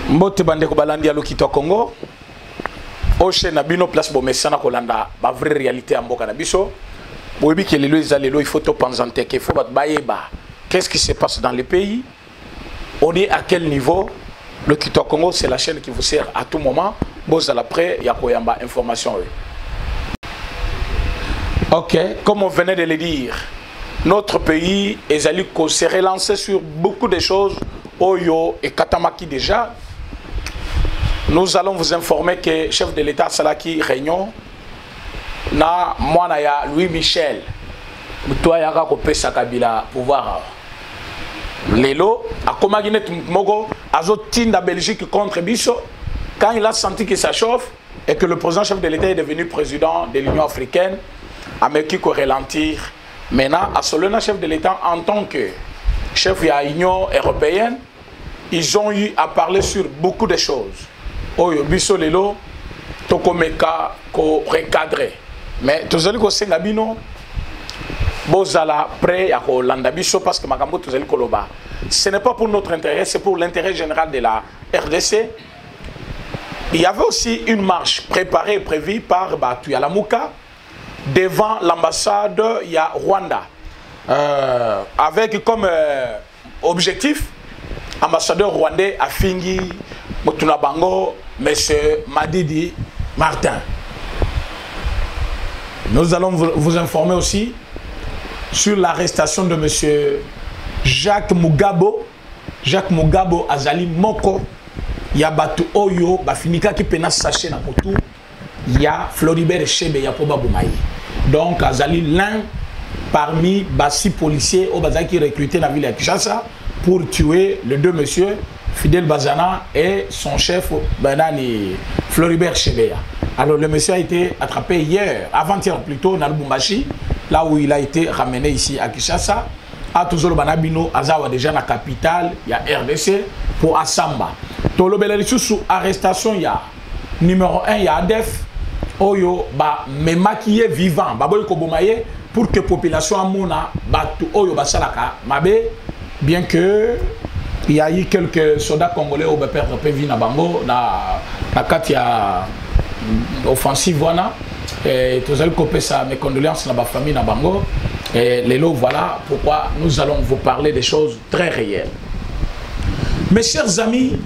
Mbote bande ko balandi alo kito Congo. Oche na bino place bo mesana kolanda ba vraie réalité ya mboka na biso. Boyebi ke lelo ezalelo il faut to penser que faut bat bayeba. Qu'est-ce qui se passe dans le pays? On est à quel niveau? Le Kito Congo, c'est la chaîne qui vous sert à tout moment. Bon, à l'après, il y a Koyamba information. Ok, comme on venait de le dire, notre pays s'est relancé sur beaucoup de choses. Oyo et Katamaki déjà. Nous allons vous informer que le chef de l'État Salaki Réunion, na mwana ya Louis Michel, mutoa yaka kopesa Kabila pouvoir. Lelo, à Komaginet Mogo, Azotinda Belgique contre Bisso, quand il a senti que ça chauffe et que le président chef de l'État est devenu président de l'Union africaine, Amérique ko ralentir. Maintenant, à Solena, chef de l'État, en tant que chef de l'Union européenne, ils ont eu à parler sur beaucoup de choses. Oyo Bisso Lelo, Tokomeka, ko recadrer. Mais tous les Sengabino, Bozala prêt à Hollanda Bisso parce que Makambo Tozeli Koloba. Ce n'est pas pour notre intérêt, c'est pour l'intérêt général de la RDC. Il y avait aussi une marche préparée et prévue par Tuyalamuka devant l'ambassade Rwanda. Avec comme objectif, ambassadeur rwandais a fini Motunabango, M. Madidi Martin. Nous allons vous informer aussi sur l'arrestation de M. Jacques Mugabo. Jacques Mugabo Azali Moko. Yabatu Oyo, Bafinika qui pena saché na potou. Ya Floribert Chebe ya Poba Boumaï. Donc Azali l'un parmi Bassi policiers au Bazaki qui recruté dans la ville de Kinshasa pour tuer les deux messieurs, Fidel Bazana et son chef Benani Floribert Chebe. Alors le monsieur a été attrapé hier, avant-hier plutôt, dans le Bumbashi, là où il a été ramené ici à Kinshasa. A toujours Banabino, Azawa déjà dans la capitale, il y a RDC pour Assamba. Tolo Belarichou sous arrestation, il y a numéro 1, il y a ADEF, Oyo, me maquillé vivant, Baboy Kobomaye, pour que la population amona, Oyo Basalaka, Mabe, bien que il y a eu quelques soldats congolais au perdre PV na Bango, na Katia offensive, voilà. Et tous les copains, ça, mes condoléances à ma famille na Bango. Et les lots, voilà pourquoi nous allons vous parler des choses très réelles. Mes chers amis,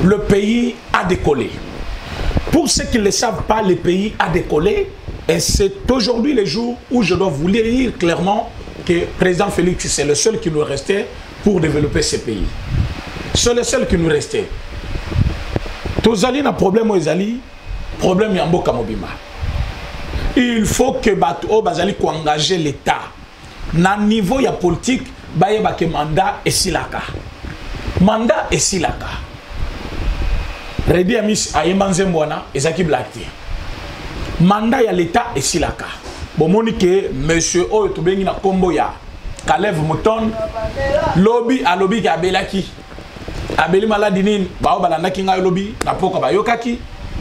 le pays a décollé. Pour ceux qui ne le savent pas, le pays a décollé. Et c'est aujourd'hui le jour où je dois vous dire clairement que le président Félix, c'est le seul qui nous restait pour développer ce pays. C'est le seul qui nous restait. Tous les problème aux Ali, problème Yambo Kamobima. Il faut que Bato Bazali engager l'État. Na niveau ya politique, baye ba ke mandat et silaka. Mandat et silaka. Redi Amis Ayemanze Mwana ezaki blacté. Mandat ya l'État et silaka. Bomoni ke monsieur Oyo tobengi na kombo ya Kalev Mouton lobby a lobby ka belaki. Abeli maladi nini ba balanda ki nga lobby na poko ba yokaki.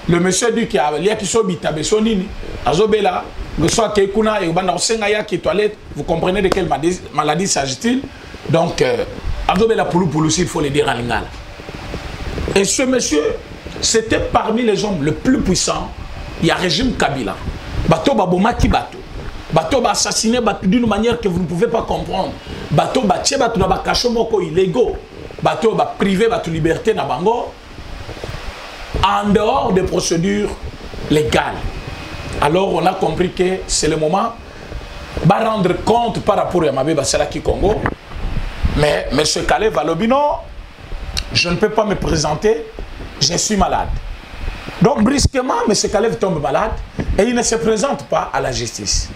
Le monsieur dit qu'il y a qui sont bitabé sonini azobela le soir que kuna et banda osenga ya qui toilette, vous comprenez de quelle maladie s'agit-il? Donc azobela poulou s'il faut le dire en lingala. Et ce monsieur c'était parmi les hommes les plus puissants. Il y a régime Kabila. Bato babomaki bato. Bato ba assassiné bato d'une manière que vous ne pouvez pas comprendre. Bato ba tché bato na ba kacho moko illégaux. Bato ba privé bato liberté na bango. En dehors des procédures légales. Alors on a compris que c'est le moment de rendre compte par rapport à Mabé Basalaki Congo. Mais M. Kalev Valobino, je ne peux pas me présenter, je suis malade. Donc brusquement, M. Kalev tombe malade et il ne se présente pas à la justice.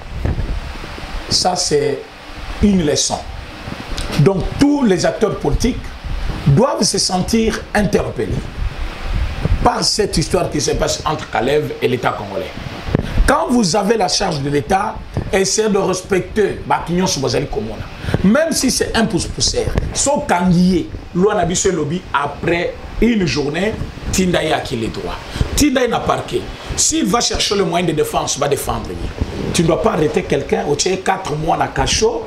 Ça c'est une leçon. Donc tous les acteurs politiques doivent se sentir interpellés par cette histoire qui se passe entre Kalev et l'État congolais. Quand vous avez la charge de l'État, essayez de respecter Bakignon Soubazali Komona. Même si c'est un pouce-poussière, son candier, l'Ouanabiso Lobby, après une journée, Tindaï a acquis les droits. Tindaï n'a parqué. S'il va chercher le moyen de défense, va défendre. Tu ne dois pas arrêter quelqu'un au 4 mois à cachot,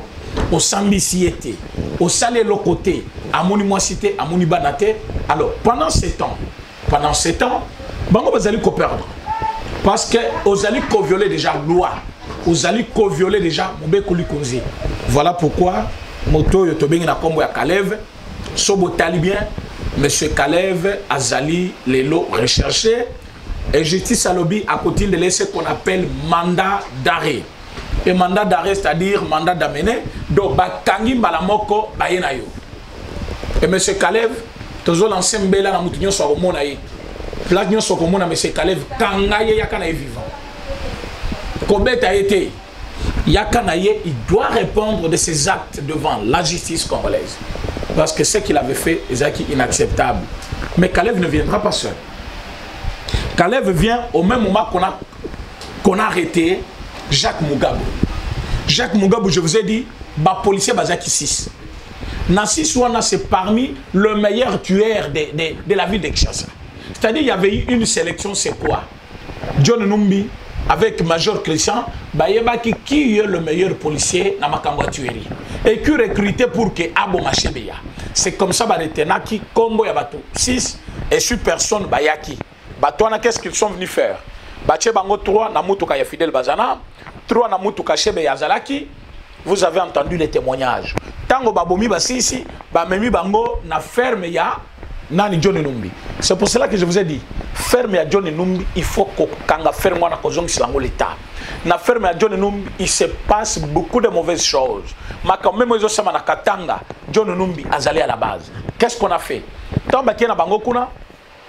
au Sambisiété, au Salé le côté, amoni moi cité, amoni banate. Alors, pendant ces temps, bango bazali ko perdre. Parce que vous allez co-violer déjà la loi. Vous allez co-violer déjà Mobeko Likonzi. Voilà pourquoi moto yotobengi na kombo ya Kalev sobo talibien monsieur Kalev Azali Lelo recherché et justice à lobby à côté de ce qu'on appelle mandat d'arrêt. Et mandat d'arrêt c'est-à-dire mandat d'amener donc bakangi balamoko bayena yo. Et monsieur Kalev tozo lancé mbela na mutunyo so komona yi. Place nyo so komona monsieur Kalev kangaye yakana vivant. Kobeta a été Yakanaye, il doit répondre de ses actes devant la justice congolaise. Parce que ce qu'il avait fait est inacceptable. Mais Kalev ne viendra pas seul. Kalev vient au même moment qu'on a arrêté Jacques Mugabe. Jacques Mugabe, je vous ai dit, bah, policier Bazaki 6. Nassi Souana, c'est parmi le meilleur tueur de la ville de Kinshasa. C'est-à-dire qu'il y avait eu une sélection, c'est quoi? John Numbi, avec Major Christian, qui est le meilleur policier dans ma tuerie. Et qui recruté pour que Abo Machebeya. C'est comme ça, qui Combo Yabato. 6 et sur personne, Bayaki. Batouana, qu'est-ce qu'ils sont venus faire? Bache Bango 3, Namoutuka Fidel Bazana, 3 Namoutuka Chebe Yazalaki. Vous avez entendu les témoignages. Tango Babomi Basisi, Bamemi Bango, na ferme ya. Nani John Numbi. C'est pour cela que je vous ai dit, ferme à John Numbi, il faut que quand on ferme à l'État. Na ferme à John Numbi, il se passe beaucoup de mauvaises choses. Mais quand même, ils ont na Katanga, John Numbi a allé à la base. Qu'est-ce qu'on a fait? Tant que na bango kuna,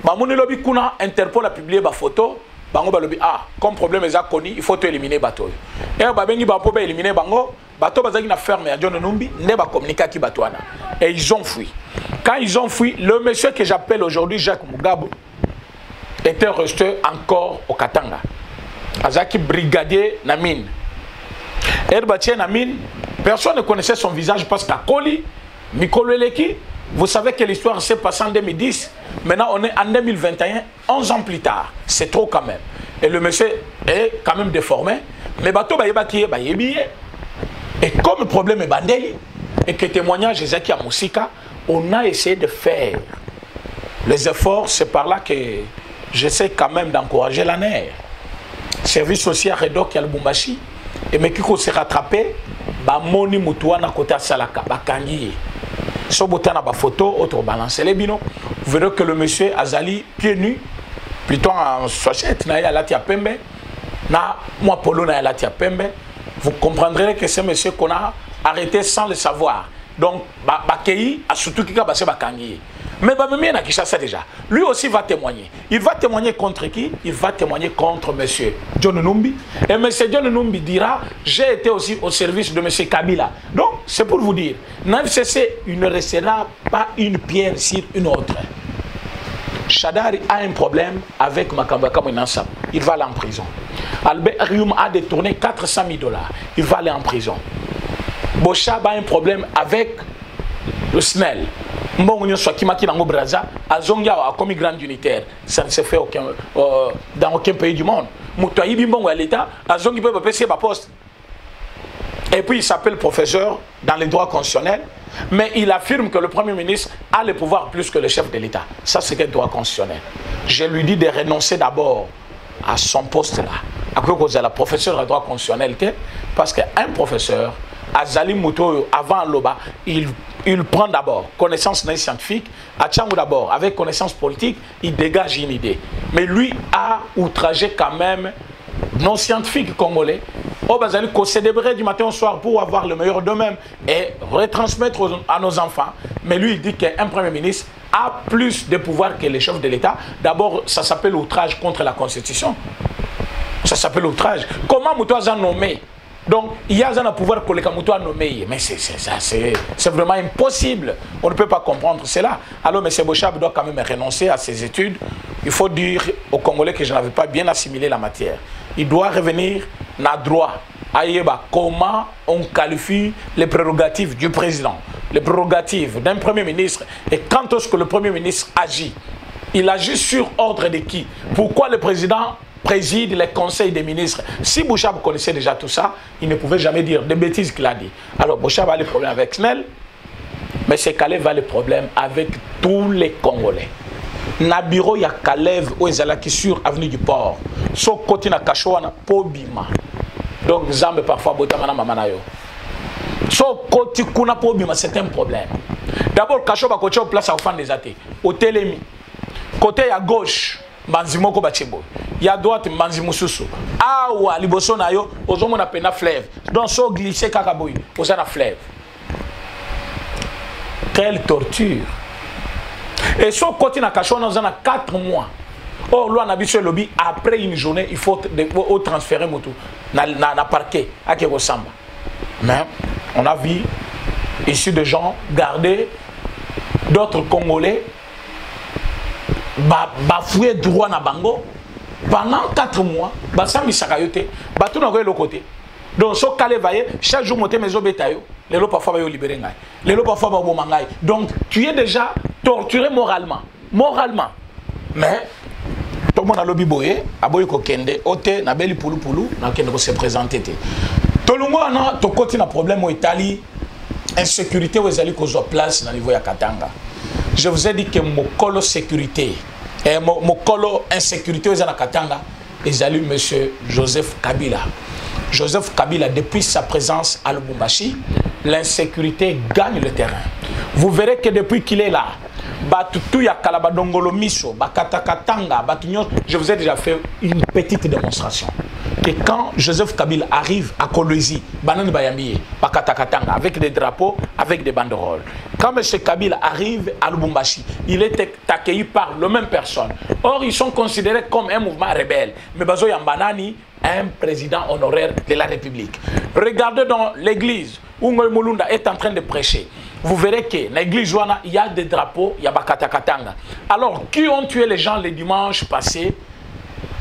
Bamouni Lobi kuna, Interpol a publié ma photo. Bango balobi comme problème est connu, il faut éliminer bateau. Et babengi bapo ba éliminer bango, bateau bazaki na ferme à John Numbi, ne ba communiquer ki batouana. Et ils ont fui. Quand ils ont fui, le monsieur que j'appelle aujourd'hui Jacques Mugabe était resté encore au Katanga. Azaki brigadier Namine. Herbatien Namine, personne ne connaissait son visage parce qu'à Koli, Mikolo Eleki, vous savez que l'histoire s'est passée en 2010. Maintenant, on est en 2021, 11 ans plus tard. C'est trop quand même. Et le monsieur est quand même déformé. Mais bateau et comme le problème est bandé, et que témoignage Ezaki à Moussika, on a essayé de faire les efforts. C'est par là que j'essaie quand même d'encourager la NER. Service social Redok Yalbumbashi. Et mais qui s'est rattrapé, Moni Moutouana côté à Salaka, Bakangi. Sobotana ba photo, autre balance les binos. Vous verrez que le monsieur Azali, pieds nus, plutôt en sochette, na Latia Pembe, na moi Polo na Latia Pembe. Vous comprendrez que c'est monsieur qu'on a arrêté sans le savoir. Donc, Bakei a surtout qui a passé Bakangi. Mais Bamemi n'a ça déjà. Lui aussi va témoigner. Il va témoigner contre qui? Il va témoigner contre monsieur John Numbi. Et monsieur John Numbi dira, j'ai été aussi au service de monsieur Kabila. Donc, c'est pour vous dire, l'FCC, il ne restera pas une pierre sur une autre. Chadari a un problème avec Makambaka Mouinansam. Il va aller en prison. Albert Rioum a détourné 400 000 $. Il va aller en prison. Bochab a un problème avec le SNEL. Mbongo Swakimaki Nango Braza, Azongia a commis grande unitaire. Ça ne se fait dans aucun pays du monde. Moutouaï Bimbongo à l'État, Azongi peut passer ma poste. Et puis il s'appelle professeur dans les droits constitutionnels, mais il affirme que le Premier ministre a le pouvoir plus que le chef de l'État. Ça, c'est quel droit constitutionnel. Je lui dis de renoncer d'abord à son poste là. À cause de la professeure de droit constitutionnel, parce qu'un professeur, Azali Mouto, avant Loba, il prend d'abord connaissance scientifique, à Tchangou d'abord, avec connaissance politique, il dégage une idée. Mais lui a outragé quand même non scientifiques congolais. Oh, Bazali, qu'on célébrait du matin au soir pour avoir le meilleur d'eux-mêmes et retransmettre à nos enfants. Mais lui, il dit qu'un Premier ministre a plus de pouvoir que les chefs de l'État. D'abord, ça s'appelle outrage contre la Constitution. Ça s'appelle outrage. Comment Mouto a nommé? Donc, il y a un pouvoir que les Kamouto a nommé. Mais c'est vraiment impossible. On ne peut pas comprendre cela. Alors, M. Bochab doit quand même renoncer à ses études. Il faut dire aux Congolais que je n'avais pas bien assimilé la matière. Il doit revenir à droit. Comment on qualifie les prérogatives du président, les prérogatives d'un Premier ministre. Et quand est-ce que le Premier ministre agit? Il agit sur ordre de qui? Pourquoi le président préside les conseils des ministres? Si Bochab connaissait déjà tout ça, il ne pouvait jamais dire des bêtises qu'il a dit. Alors Bochab a des problèmes avec Snell. Mais c'est Kalev a le problème avec tous les Congolais. Na bureau, il y a Kalev ou Ezalaki sur avenue du Port. So côté na Kachoana, Pobima. Donc, Zambe parfois, Botamana Mamanayo. So côté Kuna Pobima, c'est un problème. D'abord, Kachoba côté au place à offrir des athées. Au Télémi. Côté à gauche, Manzimoko Bachebo. Il y a droite, Manzimoussou. Ah, ou à Liboso Nayo, aux hommes on a peine à fleuve. Donc, so glissé Kakaboui, aux hommes à fleuve. Quelle torture! Et son côté na Kachon, nous avons 4 mois. Or, loi n'a le lobby, après une journée, il faut transférer moto na parquet à Kérosamba. Mais on a vu ici des gens garder d'autres Congolais bafouer droit na bango pendant 4 mois. Basami sakayote, batou na le côté. Donc, so Kale vaye, chaque jour monter mes obétayo. Les lots parfois va libérer. Les lots parfois va bomangai. Donc, tu es déjà torturé moralement. Moralement. Mais, tout le monde a lobby boye, a boye ko kende, ote, na beli poulou poulou, na kende ko se présenter. Tout le monde a ton côté na problème au Italie, insécurité où ils allaient qu'on soit place dans le niveau ya Katanga. Je vous ai dit que mon colo sécurité, et mon colo insécurité où ils allaient à Katanga, ils allaient monsieur Joseph Kabila. Joseph Kabila, depuis sa présence à Lubumbashi, l'insécurité gagne le terrain. Vous verrez que depuis qu'il est là, je vous ai déjà fait une petite démonstration. Que quand Joseph Kabila arrive à Kolwezi, avec des drapeaux, avec des banderoles, quand M. Kabila arrive à Lubumbashi, il est accueilli par la même personne. Or, ils sont considérés comme un mouvement rebelle. Mais Bazo Yambanani, un président honoraire de la République. Regardez dans l'église où Ngoy Mulunda est en train de prêcher. Vous verrez que dans l'église, il y a des drapeaux, il y a Bakatakatanga. Alors, qui ont tué les gens les dimanches passés?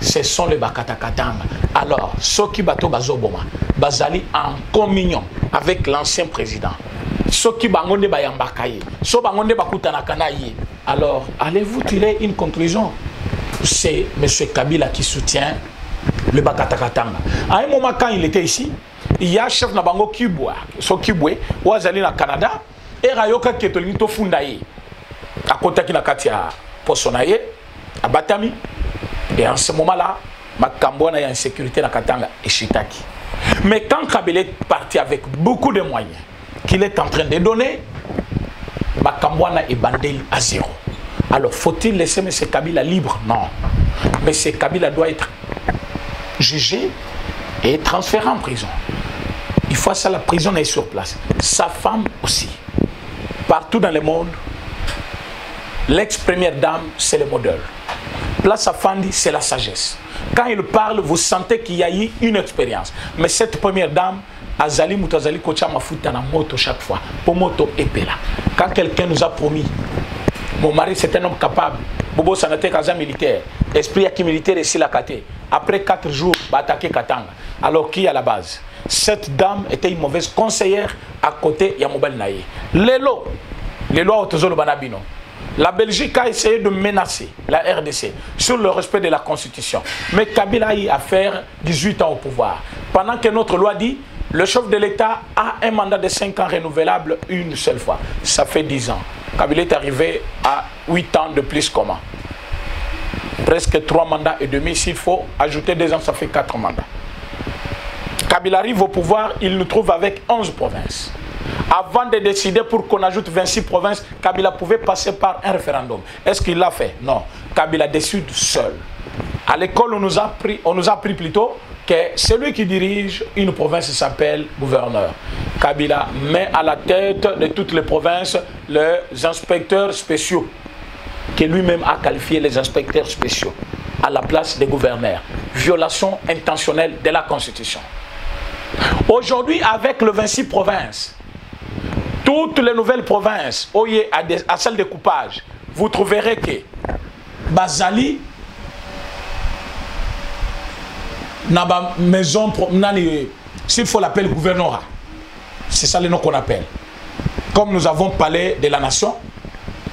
Ce sont les Bakatakatanga. Alors, ceux qui bateau Bazoboma, Bazali en communion avec l'ancien président. Ceux qui bangonde Bayambakaye, ceux qui bangonde Bakutanakanaye. Alors, allez-vous tirer une conclusion? C'est M. Kabila qui soutient le Bakatakatanga. À un moment, quand il était ici, il y a un chef de Bango Kibwa, so Kibwe, ou Azali na Canada, et Rayoka Ketolito Fundaye, à côté de la Katia Posonaye, à Batami. Et en ce moment-là, Makambouana a une sécurité dans Katanga et Chitaki. Mais quand Kabila est parti avec beaucoup de moyens qu'il est en train de donner, Makambouana est bandé à zéro. Alors, faut-il laisser M. Kabila libre? Non. M. Kabila doit être jugé et transféré en prison. Il faut ça, la prison est sur place. Sa femme aussi. Partout dans le monde, l'ex-première dame, c'est le modèle. Place Afandi, c'est la sagesse. Quand il parle, vous sentez qu'il y a eu une expérience. Mais cette première dame, Azali Moutazali Kocha Mafuta na moto chaque fois. Pour moto épée là. Quand quelqu'un nous a promis, mon mari c'est un homme capable, Bobo Sanate Kaza militaire, esprit qui militaire ici la Kate. Après 4 jours, va attaquer Katanga. Alors qui est à la base? Cette dame était une mauvaise conseillère à côté de Mobile Naye. Les lois autozolo banabino. La Belgique a essayé de menacer la RDC sur le respect de la Constitution. Mais Kabila a eu à faire 18 ans au pouvoir. Pendant que notre loi dit, le chef de l'État a un mandat de 5 ans renouvelable une seule fois. Ça fait 10 ans. Kabila est arrivé à 8 ans de plus comment? Presque 3 mandats et demi. S'il faut ajouter 2 ans, ça fait 4 mandats. Kabila arrive au pouvoir, il nous trouve avec 11 provinces. Avant de décider pour qu'on ajoute 26 provinces, Kabila pouvait passer par un référendum. Est-ce qu'il l'a fait? Non. Kabila décide seul. À l'école, on nous a appris plutôt que celui qui dirige une province s'appelle gouverneur. Kabila met à la tête de toutes les provinces les inspecteurs spéciaux, que lui-même a qualifié les inspecteurs spéciaux, à la place des gouverneurs. Violation intentionnelle de la Constitution. Aujourd'hui, avec le 26 provinces, toutes les nouvelles provinces, à celle de coupage, vous trouverez que Bazali, n'a pas maison, s'il faut l'appeler gouvernorat, c'est ça le nom qu'on appelle. Comme nous avons parlé de la nation,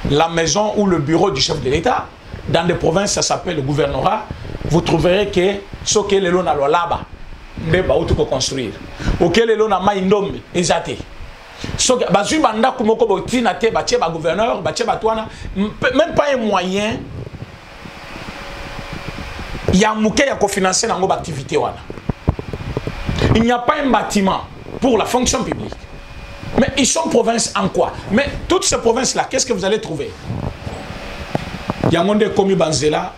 la maison ou le bureau du chef de l'État, dans des provinces, ça s'appelle le gouvernorat, vous trouverez que ce que les lois là-bas, ne pas construire. Auquel les lois n'a pas exaté. soki bazui banda kumoko botina te batie ba gouverneur batie batwana même pas un moyen ya muke ya kofinancer nango ba activité wana. Il n'y a pas un bâtiment pour la fonction publique. Mais ils sont provinces en quoi? Mais toutes ces provinces-là, qu'est-ce que vous allez trouver? Yangonde Komi Banzela.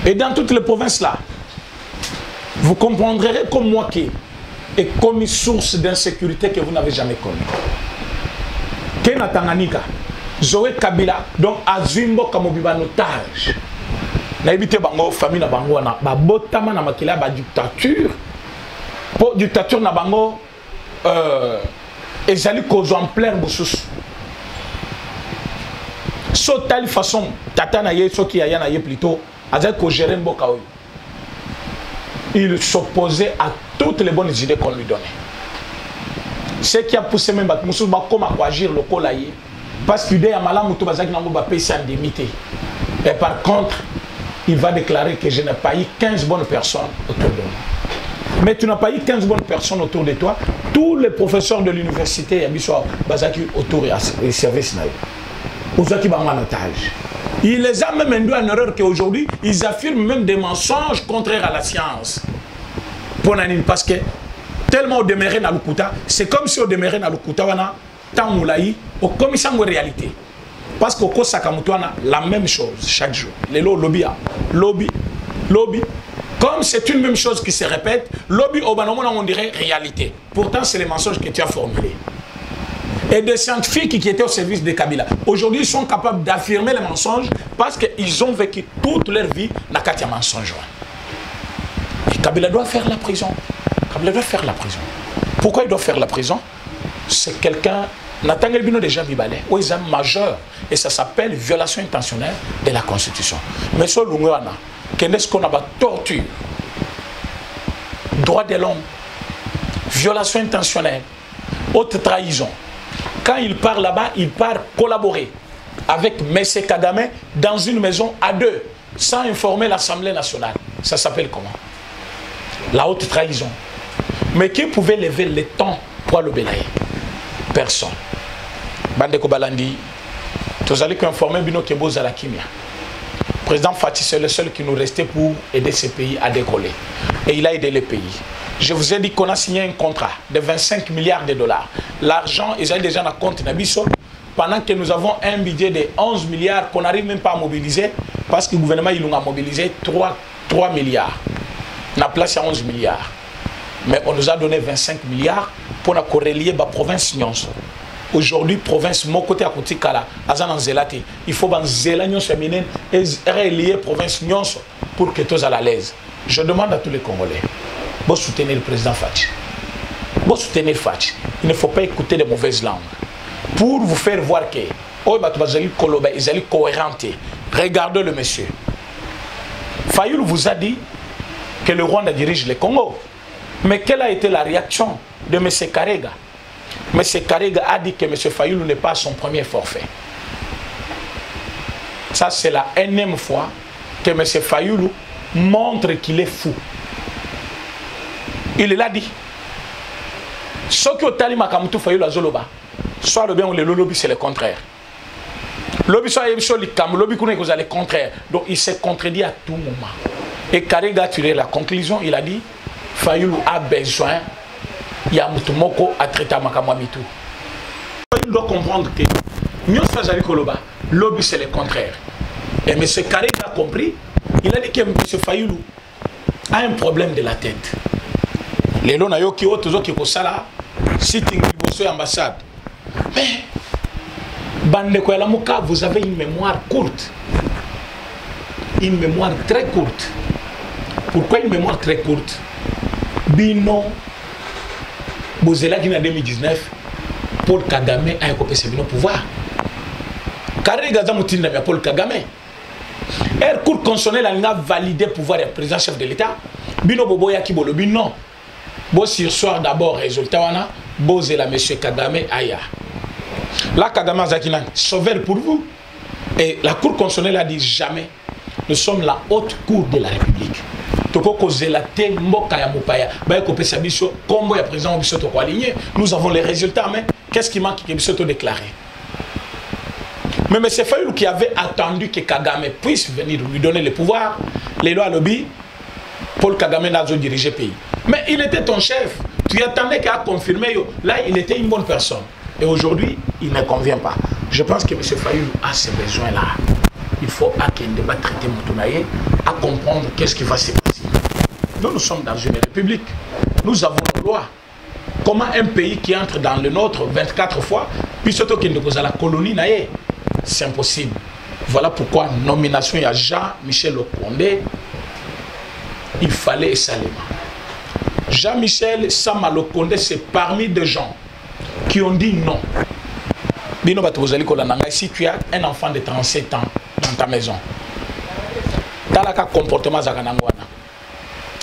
Et dans toutes les provinces-là, vous comprendrez comme moi qui est comme une source d'insécurité que vous n'avez jamais connue. Kena Tanganyika, Zoé Kabila, donc Azimbo Kamobiba otage. Na évité bango famille na bango na ba botama na makila ba dictature. Pour dictature na bango ezali cause en plein boussous. So telle façon tata na ye so qui aya na ye plutôt azali ko gérer mboka oyo. Il s'opposait à toutes les bonnes idées qu'on lui donnait. Ce qui a poussé même Batmoussou comme à agir le colaïe parce qu'il y a malam to bazaki na ngomba payer sans indemnité. Et par contre il va déclarer que je n'ai pas eu 15 bonnes personnes autour de moi. Mais tu n'as pas eu 15 bonnes personnes autour de toi. Tous les professeurs de l'université autour du service. En otage. Il les a même induits en erreur qu'aujourd'hui, ils affirment même des mensonges contraires à la science. Parce que tellement au demeuré dans le Kouta, c'est comme si au demeuré dans le Kouta, on a tant moulaï, au commission de réalité. Parce qu'au Kosakamutouana, la même chose chaque jour. Les lobby, lobby, lobby. Comme c'est une même chose qui se répète, lobby au Banomona, on dirait réalité. Pourtant, c'est les mensonges que tu as formulés. Et des scientifiques qui étaient au service de Kabila, aujourd'hui, ils sont capables d'affirmer les mensonges parce qu'ils ont vécu toute leur vie dans Katia mensonge. Et Kabila doit faire la prison. Kabila doit faire la prison. Pourquoi il doit faire la prison? C'est quelqu'un. Nathan Elbino déjà bibalé, où ils ont majeur, et ça s'appelle violation intentionnelle de la Constitution. Mais sur l'Ungwana, qu'est-ce qu'on a torture, droit de l'homme, violation intentionnelle, haute trahison. Quand il part là-bas, il part collaborer avec M. Kagame dans une maison à deux, sans informer l'Assemblée nationale. Ça s'appelle comment? La haute trahison. Mais qui pouvait lever le temps pour le bélayer? Personne. Bandeko Balandi, tous allez informer Bino Keboz à la Kimia. Le président Fatih, c'est le seul qui nous restait pour aider ces pays à décoller. Et il a aidé les pays. Je vous ai dit qu'on a signé un contrat de 25 milliards de dollars. L'argent, ils ont déjà dans le compte Nabiso. Pendant que nous avons un budget de 11 milliards qu'on n'arrive même pas à mobiliser, parce que le gouvernement il a mobilisé 3 milliards. On a placé 11 milliards. Mais on nous a donné 25 milliards pour nous corrélier la province Nyonso. Aujourd'hui, province, mon côté à côté Kala, Azan Zelate, il faut que Zela Nyonso féminine et relier province Nyonso pour que tous à la l'aise. Je demande à tous les Congolais, vous soutenez le président Fatih. Vous soutenez Fatih. Il ne faut pas écouter de mauvaises langues. Pour vous faire voir que, ils sont cohérents. Regardez le monsieur. Fayoul vous a dit que le Rwanda dirige le Congo. Mais quelle a été la réaction de M. Karega? M. Karega a dit que M. Fayoulou n'est pas son premier forfait. Ça, c'est la énième fois que M. Fayoulou montre qu'il est fou. Il l'a dit. Ce qui est Tali Makamutu Fayoulou à Zoloba, soit le bien ou le lobby, c'est le contraire. Lobby soit le lobby c'est le contraire. Donc il s'est contredit à tout moment. Et Karega a tiré la conclusion, il a dit Fayoulou a besoin. Il y a Moutoumoko à traiter à Makamamitou. Il doit comprendre que nous faisons le lobby, c'est le contraire. Et M. Karega a compris. Il a dit que M. Fayoulou a un problème de la tête. Les lois qui ont toujours qui sala sitting ambassade. Mais Bandeko Yalamuka, vous avez une mémoire courte. Une mémoire très courte. Pourquoi une mémoire très courte? Bino Bozela qui en 2019, Paul Kagame a écopé ses bino pouvoir. Karega Zamoutine n'a Paul Kagame. Air Cour constitutionnelle a validé le pouvoir du président chef de l'État. Bino Bobo Yakibolo, Bino. Bo sur soir d'abord, résultat, wana, Bozela monsieur Kagame Aya. Là, Kagame Zakina, sauveur pour vous. Et la Cour constitutionnelle a dit jamais. Nous sommes la haute cour de la République. toko kozela te mboka ya mopaya ba ko pesa biso kombo ya président biso to ko aligné. Nous avons les résultats, mais qu'est-ce qui manque que biso to déclaré? Mais M. Fayulu qui avait attendu que Kagame puisse venir lui donner le pouvoir, les lois lobby, Paul Kagame n'a pas dirigé le pays. Mais il était ton chef. Tu attendais qu'à confirmer. Là, il était une bonne personne. Et aujourd'hui, il ne convient pas. Je pense que M. Fayulu a ces besoins-là. Il faut qu'il y ait un débat traité Moutounaye, à comprendre qu'est-ce qui va se passer. Nous sommes dans une république. Nous avons nos lois. Comment un pays qui entre dans le nôtre 24 fois, puis surtout qu'il nous pose à la colonie, c'est impossible. Voilà pourquoi nomination il y a Jean-Michel Okondé, il fallait Salema. Jean-Michel Samalokonde, c'est parmi des gens qui ont dit non. Si tu as un enfant de 37 ans dans ta maison, dans le comportement,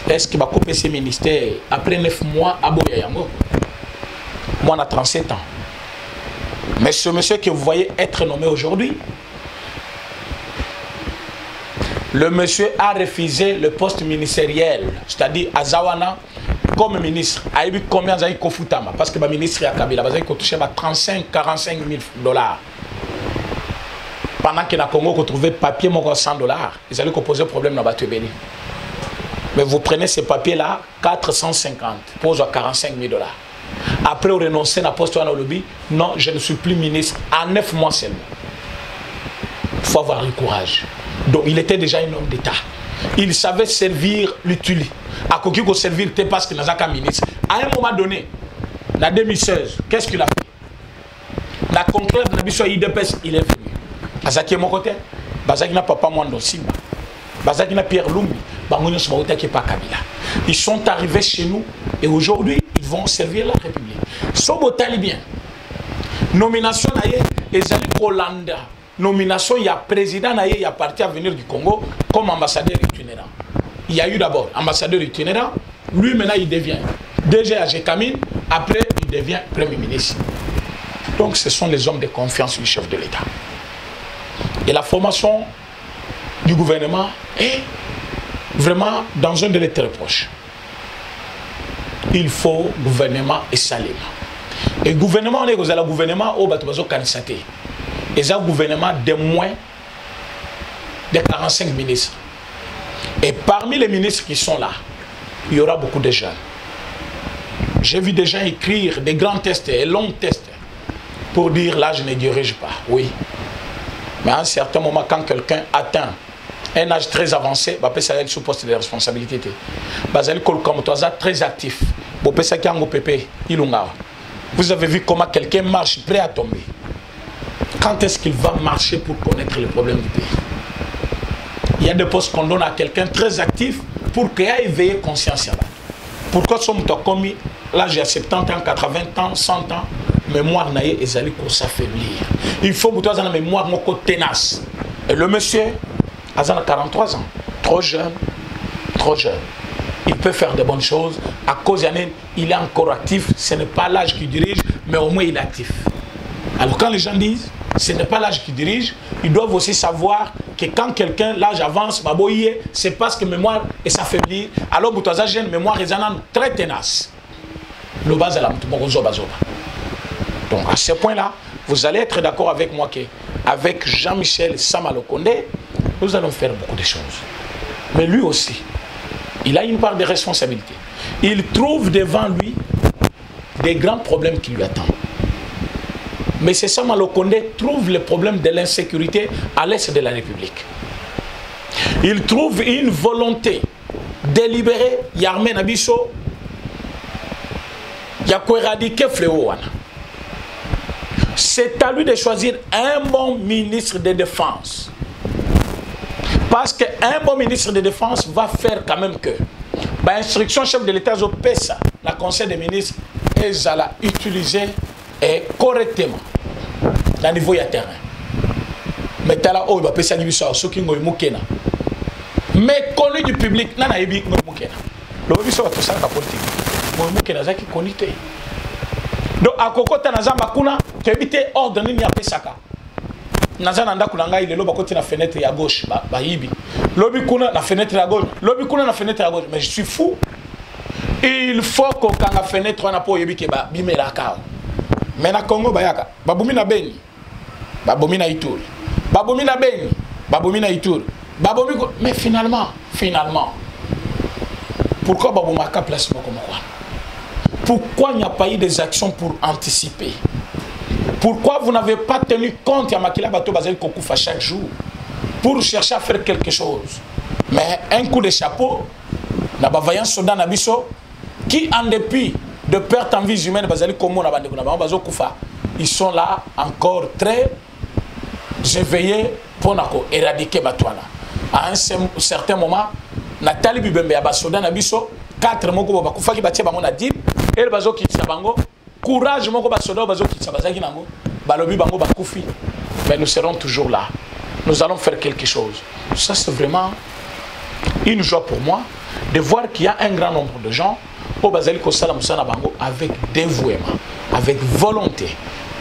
est-ce qu'il va couper ses ministères après 9 mois à Boyayango? Moi, on a 37 ans. Mais ce monsieur que vous voyez être nommé aujourd'hui, le monsieur a refusé le poste ministériel, c'est-à-dire à Zawana, comme ministre. Il a eu combien de Kofutama? Parce que le ministre à Kabila, il a touché 35-45 000 $. Pendant que le Congo a trouvé papier, 100 $, ils allaient poser problème dans le Béni. Mais vous prenez ces papiers-là, 450, pose à 45 000 $. Après, vous renoncez à la poste au lobby. Non, je ne suis plus ministre. En 9 mois seulement. Il faut avoir le courage. Donc, il était déjà un homme d'État. Il savait servir l'utile. À quoi qu'il servir, c'était parce qu'il n'a pas ministre. À un moment donné, en 2016, qu'est-ce qu'il a fait? La conclave de la IDPS, il est venu. Bazaki est mon côté. Bazaki n'a pas Mwando Simba. Bazaki n'a Pierre Lumbi. Ils sont arrivés chez nous et aujourd'hui, ils vont servir la République. Sobo Talibien. Nomination et Zali Kolanda. Nomination, il y a président, il y a parti à venir du Congo comme ambassadeur itinérant. Il y a eu d'abord ambassadeur itinérant. Lui, maintenant, il devient DG à Jekamine. Après, il devient Premier ministre. Donc, ce sont les hommes de confiance du chef de l'État. Et la formation du gouvernement est vraiment dans un délai très proche. Il faut gouvernement et Salema. Et gouvernement, on est au gouvernement au Batobazo Kanisate. Et ça, gouvernement de moins de 45 ministres. Et parmi les ministres qui sont là, il y aura beaucoup de jeunes. J'ai vu des gens écrire des grands tests et longs tests pour dire là, je ne dirige pas. Oui. Mais à un certain moment, quand quelqu'un atteint un âge très avancé, bah, ça sous poste de responsabilité. Bah, comme toi, très actif. Vous avez vu comment quelqu'un marche prêt à tomber. Quand est-ce qu'il va marcher pour connaître les problèmes du pays? Il y a des postes qu'on donne à quelqu'un très actif pour qu'il ait éveillé conscience. Pourquoi sommes-nous commis là j'ai 70 ans, 80 ans, 100 ans, mémoire naïe et allé pour s'affaiblir. Il faut que vous ayez une mémoire ténace. Et le monsieur a 43 ans, trop jeune, trop jeune. Il peut faire de bonnes choses. À cause d'année, il est encore actif. Ce n'est pas l'âge qui dirige, mais au moins il est actif. Alors quand les gens disent, ce n'est pas l'âge qui dirige, ils doivent aussi savoir que quand quelqu'un, l'âge avance, c'est parce que mémoire est s'affaiblir. Alors vous avez une mémoire très tenace. Le bas est là. Donc à ce point-là, vous allez être d'accord avec moi qu'avec Jean-Michel Samalokonde, nous allons faire beaucoup de choses. Mais lui aussi, il a une part de responsabilité. Il trouve devant lui des grands problèmes qui lui attendent. Mais c'est Samalokonde trouve le problème de l'insécurité à l'est de la République. Il trouve une volonté délibérée, Yarmé Nabiso, éradiquer Fléau. C'est à lui de choisir un bon ministre de défense. Parce qu'un bon ministre de défense va faire quand même que l'instruction chef de l'État, la Conseil des ministres, elle a utilisé correctement dans le niveau de terrain. Mais tu as là, il va passer à l'immission, ceux qui ont eu mais connu du public, il n'y a pas eu le mission va tout ça la politique. Donc, à Koko Tanazamba Kuna, tu as évité ordre de Nia Pesaka. Nazananda Kunanga, il est là, côté la fenêtre à gauche, Bahibi. Lobby Kuna, la fenêtre à gauche. Lobby Kuna, la fenêtre à gauche. Mais je suis fou. Il faut qu'on ait la fenêtre, on a pas eu que Bimela Kao. Mais na Congo, Bayaka. Babumina Beni. Babumina Itour. Babumina Beni. Babumina Itour. Mais finalement, pourquoi Baboumaka place Mokomokwa? Pourquoi il n'y a pas eu des actions pour anticiper? Pourquoi vous n'avez pas tenu compte à Makila Bato Bazali Kokoufa chaque jour pour chercher à faire quelque chose? Mais un coup de chapeau, n'a pas vaillant soldat Nabiso qui, en dépit de perte en vie humaine, Bazali Komo Bazo Koufa, ils sont là encore très éveillés pour éradiquer Batouana. À un certain moment, Nathalie Bibembe a soldat Nabiso, 4 moko Bakoufa qui batia bango na dip, et le bazo qui tsabango. Courage, mon soldat, mais nous serons toujours là. Nous allons faire quelque chose. Ça, c'est vraiment une joie pour moi de voir qu'il y a un grand nombre de gens au Bazali Kosala Moussana Bango avec dévouement, avec volonté.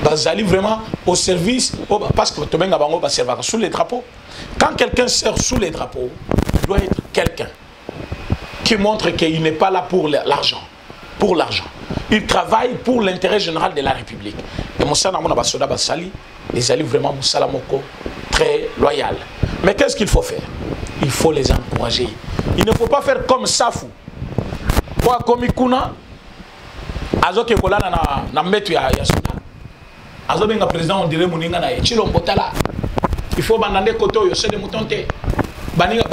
Bazali vraiment au service, parce que Tobenga Bango va servir sous les drapeaux. Quand quelqu'un sert sous les drapeaux, il doit être quelqu'un qui montre qu'il n'est pas là pour l'argent. Pour l'argent. Il travaille pour l'intérêt général de la République. Et Moussana Mona Basoda Basali, les alliés vraiment Moussala Moko, très loyal. Mais qu'est-ce qu'il faut faire? Il faut les encourager. Il ne faut pas faire comme Safou. Pour comme Ikuna, Azo Kekola na metu ya Soudan. Azo benga président on dirait Mouninga na Chilo Mbotala. Il faut bandande koto yo se de moutonte. Baninga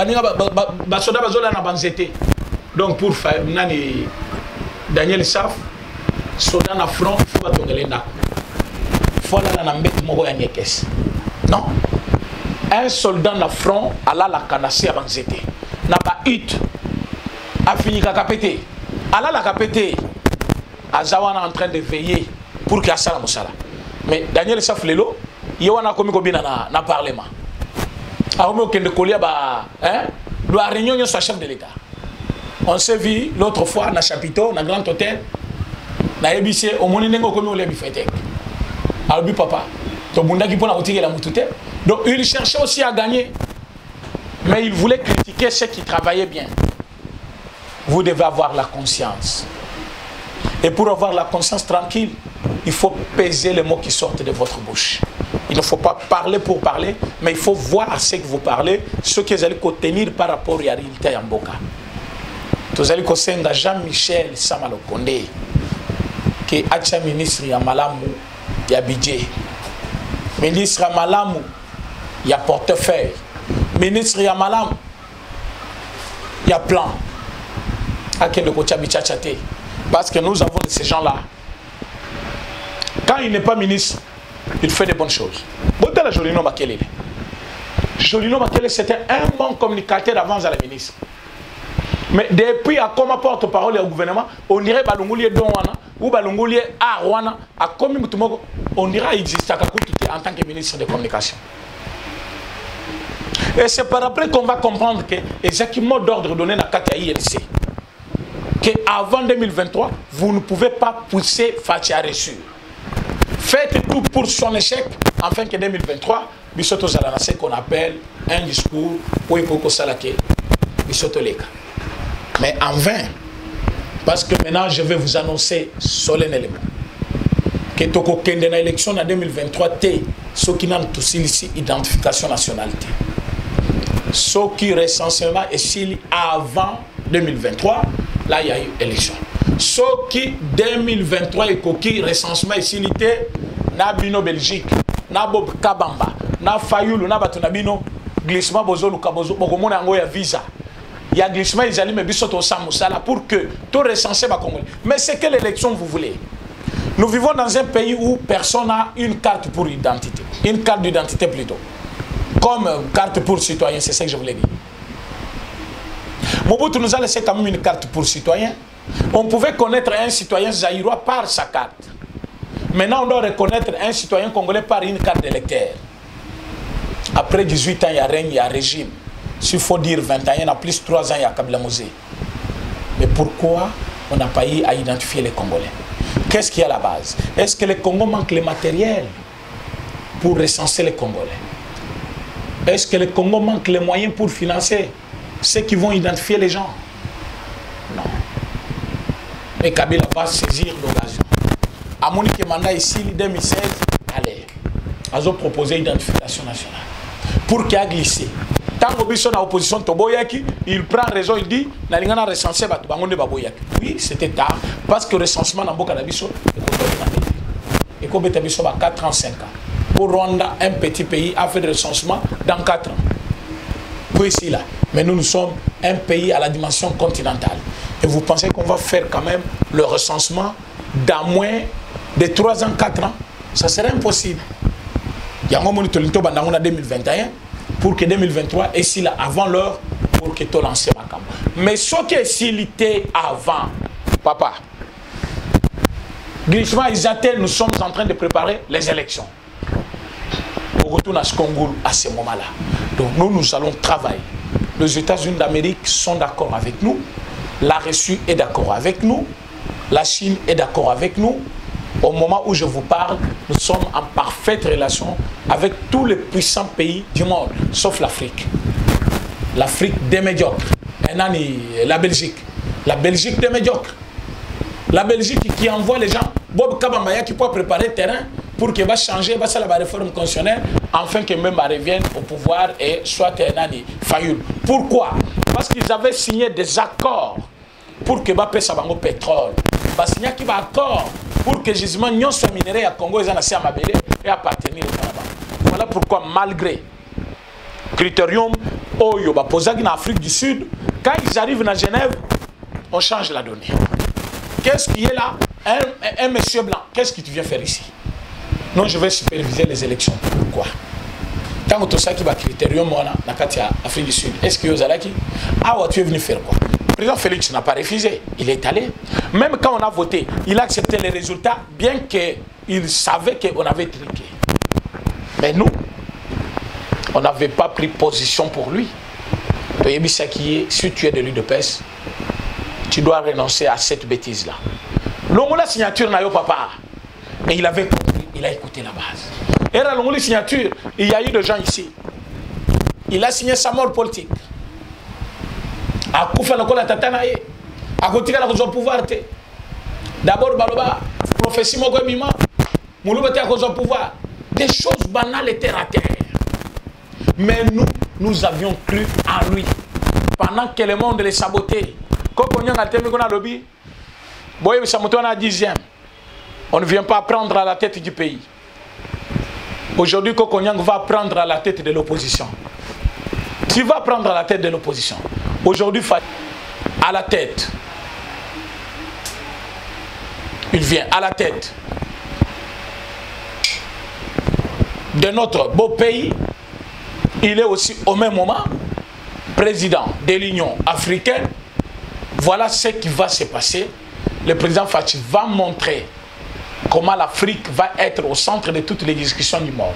Basoda Bazola na banzete. Donc pour faire nani Daniel Saf, soldat na front, il faut pas tomber les nacs. Il faut aller dans mbet moko ya nyekes. Non. Un soldat na front, ala la kanasi avant zété. Na ba hit. A fini kapete. Ala la kapete. Azawana en train de veiller pour qu'il y ait ça la moussala. Mais Daniel Saf lelo, yewana komi ko bina na parlement. A homo kende kolia ba, hein? Doit réunion sur chef de l'État. On s'est vu l'autre fois dans Chapiteau, dans Grand Hôtel, dans EBC, au monde n'engo comme on l'a fait. Alors papa, ton bunda qui peut la retirer la moutouté. Donc il cherchait aussi à gagner, mais il voulait critiquer ceux qui travaillaient bien. Vous devez avoir la conscience. Et pour avoir la conscience tranquille, il faut peser les mots qui sortent de votre bouche. Il ne faut pas parler pour parler, mais il faut voir ce que vous parlez, ce que vous allez contenir par rapport à la réalité en Boka. Vous allez kosenga Jean-Michel Samalo Kondé, qui est ministre ya Malamu, ya budget. Ministre ya Malamu, ya portefeuille. Ministre ya Malamu, ya plan. Parce que nous avons ces gens-là. Quand il n'est pas ministre, il fait des bonnes choses. Jolino Makele. Jolino Makele, c'était un bon communicateur avant à la ministre. Mais depuis à comme porte-parole au gouvernement, on dirait Balungoulier Donwana ou Balungoulier Arwana, à comme on dirait existe en tant que ministre de communication. Et c'est par après qu'on va comprendre que exactement d'ordre donné à Katia ILC. Qu'avant 2023, vous ne pouvez pas pousser Fatia Reçu. Faites tout pour son échec, afin que 2023, Bissoto Zalana, ce qu'on appelle un discours où il faut que ça Bissoto Leka. Mais en vain, parce que maintenant je vais vous annoncer solennellement que Toko Kende na élection en 2023, ceux qui n'ont tous ici identification nationalité. Ceux qui recensement est ici avant 2023, là il y a eu élection. Ceux qui 2023 et qui recensement ici na bino Belgique, na Bob Kabamba, na Fayoulou, na Batunabino, glissement bozolu kabozo, bokomona ngo ya visa. Il y a glissement ils allaient me bisoto samoussala pour que tout recensé va Congolais. Mais c'est quelle élection vous voulez? Nous vivons dans un pays où personne n'a une carte pour identité, une carte d'identité plutôt, comme carte pour citoyen, c'est ce que je voulais dire. Mobutu nous a laissé quand même une carte pour citoyen. On pouvait connaître un citoyen zaïrois par sa carte. Maintenant, on doit reconnaître un citoyen congolais par une carte d'électeur. Après 18 ans, il y a règne, il y a régime. S'il faut dire 21 ans, il y a plus 3 ans, il y a Kabila Mosé. Mais pourquoi on n'a pas eu à identifier les Congolais? Qu'est-ce qu'il y a à la base? Est-ce que les Congos manquent le matériel pour recenser les Congolais? Est-ce que le Congo manque les moyens pour financer ceux qui vont identifier les gens? Non. Mais Kabila va saisir l'occasion. À Monique Manda ici, en 2016, allez, ils ont proposé l'identification nationale. Pour qu'il a glissé. Tant que sont en opposition, il prend raison, il dit, na recensé oui, c'était tard, parce que le recensement dans Boka Nabiso est comme 4 ans, 5 ans. Pour Rwanda, un petit pays, a fait le recensement dans 4 ans. Puis ici, là. Mais nous sommes un pays à la dimension continentale. Et vous pensez qu'on va faire quand même le recensement dans moins de 3 ans, 4 ans? Ça serait impossible. Il y a un moment où on a 2021 pour que 2023 et si là avant l'heure pour que tu lances ma campagne. Mais ce qui est silité avant, papa, glissement Isatel, nous sommes en train de préparer les élections. On retourne à ce Congo à ce moment-là. Donc nous allons travailler. Les États-Unis d'Amérique sont d'accord avec nous. La Russie est d'accord avec nous. La Chine est d'accord avec nous. Au moment où je vous parle, nous sommes en parfaite relation avec tous les puissants pays du monde, sauf l'Afrique. L'Afrique des médiocres. La Belgique. La Belgique des médiocres. La Belgique qui envoie les gens, Bob Kabambaya qui peut préparer le terrain pour qu'il va changer, va faire la réforme constitutionnelle, afin que même revienne au pouvoir et soit Fayoul. Pourquoi? Parce qu'ils avaient signé des accords pour que Bappé Sabango pétrole. Bah signé qui va accord pour que gisement n'y soit minéré à Congo et à Mabélé et appartenir au Canada. Voilà pourquoi malgré critérium Oyo bah posé en Afrique du Sud, quand ils arrivent à Genève, on change la donnée. Qu'est-ce qui est là? Un monsieur blanc, qu'est-ce que tu viens faire ici? Non, je vais superviser les élections. Pourquoi? Tant que tout ça qui va critérium dans l'Afrique du Sud, est-ce que Yozalaki, ah ouais, tu es venu faire quoi? Le président Félix n'a pas refusé, il est allé. Même quand on a voté, il a accepté les résultats, bien qu'il savait qu'on avait triqué. Mais nous, on n'avait pas pris position pour lui. Si tu es de l'UDPS, tu dois renoncer à cette bêtise-là. L'on la signature n'a papa. Et il avait compris, il a écouté la base. Et là, l'on la signature, il y a eu des gens ici. Il a signé sa mort politique. A Koufa Nakola Tatanaye, a Kotika la pouvoir. D'abord, Baloba, prophétie Mogomima, Mouloubete à cause du pouvoir. Des choses banales étaient à terre. Mais nous avions cru en lui. Pendant que le monde les sabotait. Quand on a été mis à lobby, Boye Samoto a 10e. On ne vient pas prendre à la tête du pays. Aujourd'hui, Kokonyang va prendre à la tête de l'opposition. Tu vas prendre à la tête de l'opposition. Aujourd'hui, à la tête. Il vient à la tête de notre beau pays. Il est aussi au même moment président de l'Union africaine. Voilà ce qui va se passer. Le président Fachi va montrer comment l'Afrique va être au centre de toutes les discussions du monde.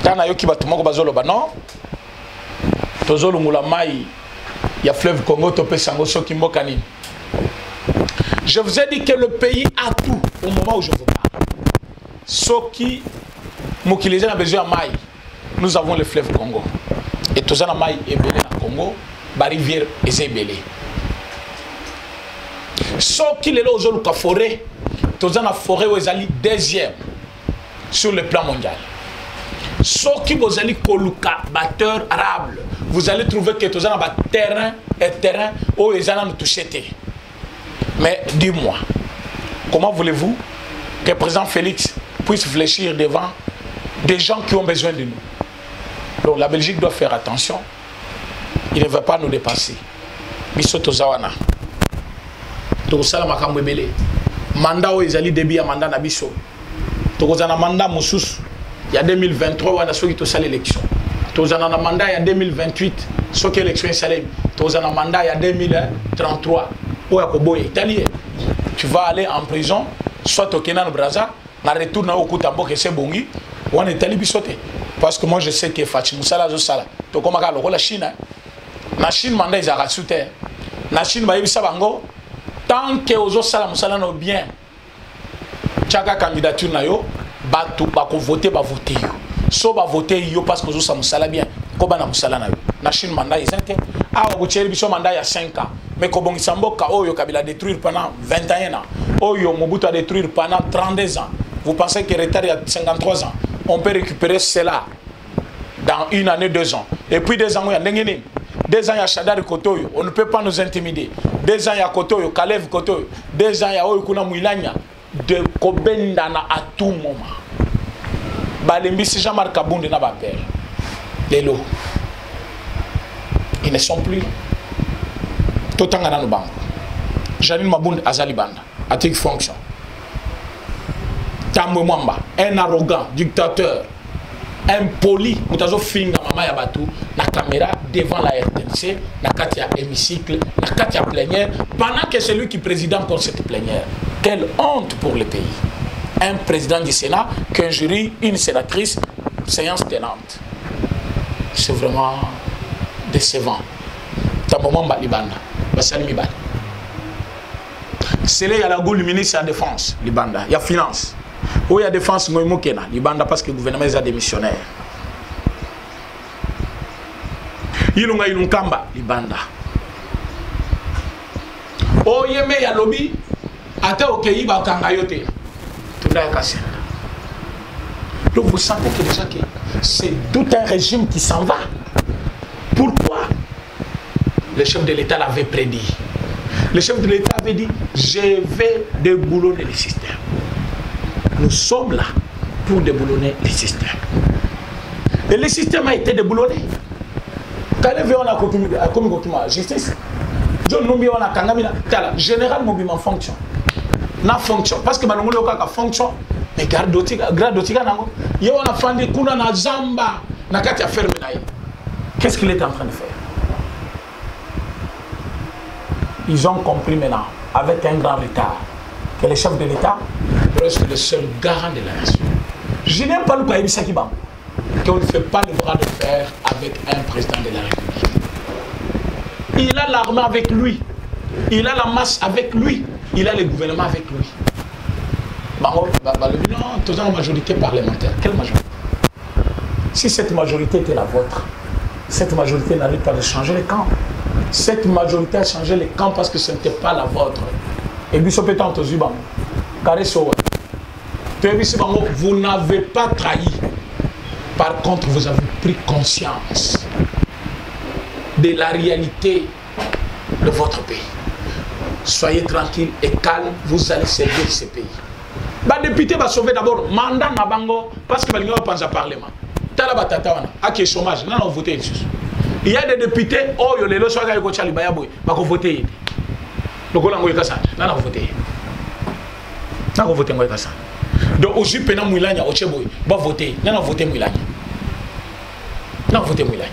Il y a fleuve Congo, je vous ai dit que le pays a tout au moment où je vous parle. Ce qui a besoin de maï, nous avons le fleuve Congo. Et tout ça, maï est belé dans le Congo, la rivière est belée. Ce qui est là aujourd'hui, la forêt, tout ça, la forêt est deuxième sur le plan mondial. Ce qui vous allez coloca batteur arable, vous allez trouver que tout ça a terrain et terrain où les gens ont touché. Mais dis-moi, comment voulez-vous que le président Félix puisse fléchir devant des gens qui ont besoin de nous? Donc la Belgique doit faire attention. Il ne va pas nous dépasser. Biso tozawana. Tokosala makambo ebele. Mandat o ezali débit à mandat na biso. Tokozana mandat mususu. Il y a 2023 wana soki tosala l'élection. Tozana na mandat il y a 2028 soki élection esalemi. Tozana mandat il y a 2033. Tu vas aller en prison, soit au Kenya, au Brazza, na retourne au Koutambo, que c'est bongi, ou en Italie, bisoté. Parce que moi je sais que Fachi Moussala Zosala, tu comme la Chine, la Chine manda ils a soutenu. La Chine va y sabango, tant que aux Osala Moussala no bien, chaque candidature na yo, batu bako voter ba voter yo. so ba voter yo parce que ça musala bien ko bana musala na yo na Chine mandat ezate awa bocheri biso mandat ya 5 ans mais ko bongisa mboka oyo Kabila détruire pendant 21 ans oyo Mobutu a détruire pendant 32 ans. Vous pensez que retard il y a 53 ans on peut récupérer cela dans 1 année 2 ans et puis 2 ans il y a ndengene 2 ans il y a Chadari Kotoyo on ne peut pas nous intimider 2 ans il y a Kotoyo Kalev Kotoyo 2 ans il y a oyo kuna Muilanya de kobendana à tout moment balembisi Jean-Marc Kabunde na ba père lelo ils ne sont plus totangana no bango Janine Mabunde azali banda atik fonction Tambo Mwamba un arrogant dictateur impoli mutazo finga mama ya batu na caméra devant la RTNC na kati ya hémicycle na kati ya plénière pendant que c'est lui qui préside encore cette plénière. Quelle honte pour le pays. Un président du Sénat qu'un jury, une sénatrice, séance tenante. C'est vraiment décevant. Tambo Mwamba libanda basali mibali. C'est là il y a la goule ministre de la défense libanda, il y a finance. Où il y a défense, Libanda parce que le gouvernement est démissionnaire. Il y a un Kamba, Libanda. Oh, il y a un lobby, attends, ok, il va Kangayote. Tout là est cassé. Donc vous sentez que déjà que c'est tout un régime qui s'en va. Pourquoi? Le chef de l'État l'avait prédit. Le chef de l'État avait dit, je vais déboulonner le système. Nous sommes là pour déboulonner le système. Et le système a été déboulonné. Quand on a commis justice, John Numbi on a kangamina, général mobilement fonction. Na fonction parce que banongolo ka fonction mais garde dotika nango. Yo on a fandi kuna na zamba na kati ya ferme na. Qu'est-ce qu'il est en train de faire? Ils ont compris maintenant avec un grand retard que le chef de l'État reste le seul garant de la nation. Je n'aime pas le pays Sakiba, qu'on ne fait pas le bras de fer avec un président de la République. Il a l'armée avec lui, il a la masse avec lui, il a le gouvernement avec lui. Non, toute une majorité parlementaire. Quelle majorité? Si cette majorité était la vôtre, cette majorité n'arrive pas de changer les camps. Cette majorité a changé les camps parce que ce n'était pas la vôtre. Et puis, vous n'avez pas trahi. Par contre, vous avez pris conscience de la réalité de votre pays. Soyez tranquille et calme, vous allez servir ce pays. Le député va sauver d'abord le mandat Nabango parce que vous pensez au Parlement. Il y a des députés, oh, les lois sont à voter. Donc, on a voté. Donc, aujourd'hui, pendant Moulania, va voter. Non, voter Moulania. Non, voter Moulania.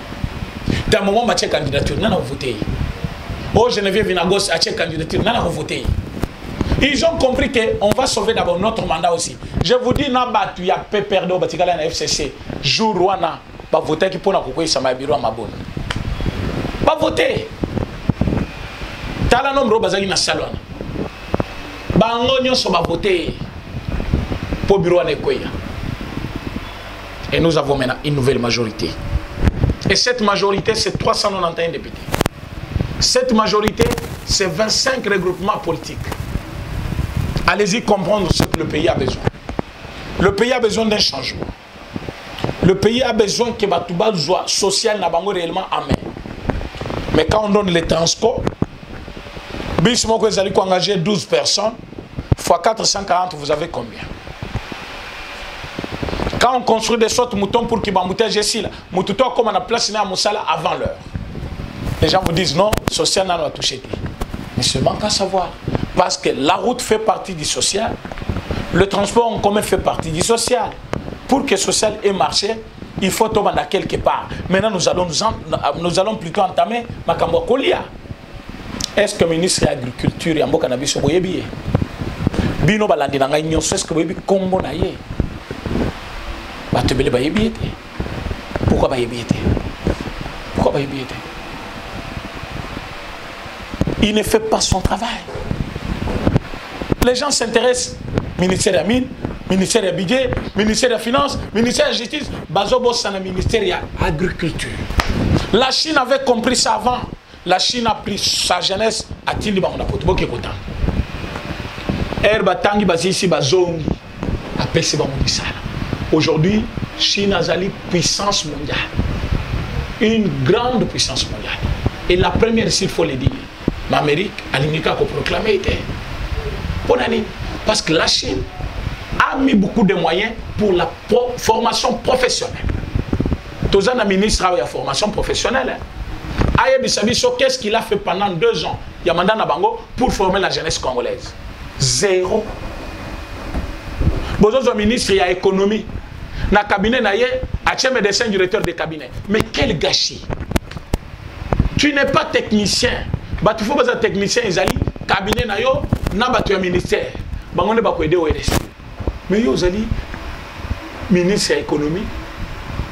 Dans le moment où tu as candidature, non, voter. Oh, Geneviève Vinagos a une candidature, non, voter. Ils ont compris qu'on va sauver d'abord notre mandat aussi. Je vous dis, il y a peu perdu au Batikala na FCC. Jour où on va voter qui pour nous ça m'a bureau à ma bonne. Va voter. Tala nombre bazali na salon. Bango nyonso va voter pour bureau à Nekoya. Et nous avons maintenant une nouvelle majorité. Et cette majorité, c'est 391 députés. Cette majorité, c'est 25 regroupements politiques. Allez-y comprendre ce que le pays a besoin. Le pays a besoin d'un changement. Le pays a besoin que Batouba soit social n'a pas réellement à main. Mais quand on donne les transports, Bismo que vous allez engager 12 personnes, fois 440, vous avez combien? Quand on construit des sortes de moutons pour qu'ils m'embouteillent ici, moutons comme on a placé à Moussala avant l'heure. Les gens vous disent non, social n'a pas touché. Mais c'est manque à savoir. Parce que la route fait partie du social, le transport en commun fait partie du social. Pour que le social ait marché, il faut tomber dans quelque part. Maintenant, nous allons plutôt entamer Makambo Kolia. Est-ce que le ministre de l'Agriculture et Mboka Nabiso Boyebi Bino Balandi Nanga Nyonso, est-ce que Boyebi Kombo Naye Batebele Bayebi était. Pourquoi Bayebi était? Pourquoi Bayebi était? Il ne fait pas son travail. Les gens s'intéressent, ministère des Mines, ministère du budget, ministère des finances, ministère de la justice, bazobo sana ministère de l'agriculture. La Chine avait compris ça avant. La Chine a pris sa jeunesse à Tindi Bangonda Potobo qui est content. Herba Tangi Bazisi Bazongi a percé Bangonisala. Aujourd'hui, Chine a une puissance mondiale. Une grande puissance mondiale. Et la première, s'il faut le dire, l'Amérique a l'Amérique proclamé était. Parce que la Chine a mis beaucoup de moyens pour la formation professionnelle. Tous les ministres travaillent à la formation professionnelle. Aye Bissabiso, qu'est-ce qu'il a fait pendant 2 ans? Yamanda Nabango pour former la jeunesse congolaise. 0. Bozozo ministre, il y a économie. Dans le cabinet, il y a un médecin directeur de cabinet. Mais quel gâchis! Tu n'es pas technicien. Tu faut pas technicien, ils allaient cabinet, tu es ministère. On ne va pas aider au RSU. Mais vous allez ministre de l'économie.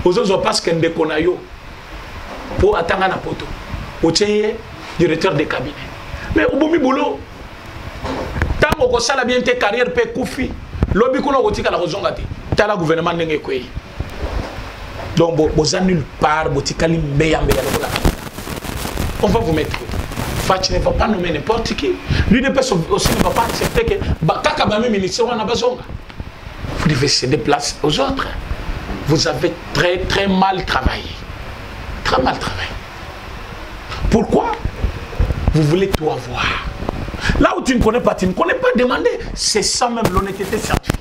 Vous avez parce qu'un déconayo pour attendre la poto. Vous êtes directeur de cabinet. Mais au bout du boulot, tant que ça a bien été carrière, peut koufi. Lobby qu'on a retiré la raison gâtée. T'as le gouvernement n'est quoi. Donc vous êtes nulle part, vous êtes calme, on va vous mettre. Fatih ne va pas nommer n'importe qui. L'UDPS aussi ne va pas accepter que Bakaka Bami ministre on a besoin. Vous devez céder place aux autres. Vous avez très mal travaillé. Très mal travaillé. Pourquoi? Vous voulez tout avoir. Là où tu ne connais pas demander. C'est ça même l'honnêteté scientifique.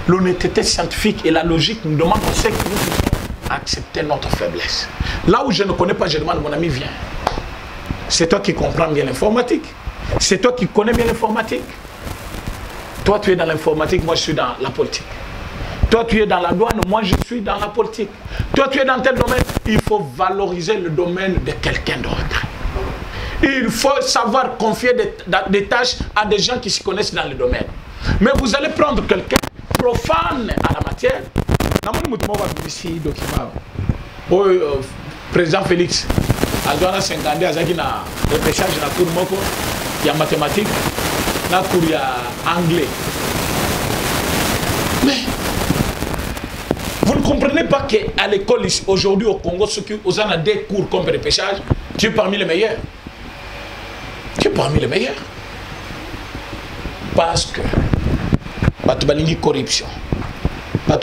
L'honnêteté scientifique et la logique nous demandent aussi que nous devons accepter notre faiblesse. Là où je ne connais pas, je demande mon ami, viens. C'est toi qui comprends bien l'informatique. C'est toi qui connais bien l'informatique. Toi, tu es dans l'informatique, moi, je suis dans la politique. Toi, tu es dans la douane, moi, je suis dans la politique. Toi, tu es dans tel domaine. Il faut valoriser le domaine de quelqu'un d'autre. Il faut savoir confier des tâches à des gens qui se connaissent dans le domaine. Mais vous allez prendre quelqu'un profane à la matière. Président Félix, à 50 ans, il y a repêchage dans la cour moko, il y a mathématiques, dans la cour il y a anglais. Mais vous ne comprenez pas qu'à l'école aujourd'hui au Congo, ceux qui ont des cours comme repêchage, tu es parmi les meilleurs. Tu es parmi les meilleurs. Parce que tu as corruption. Tu as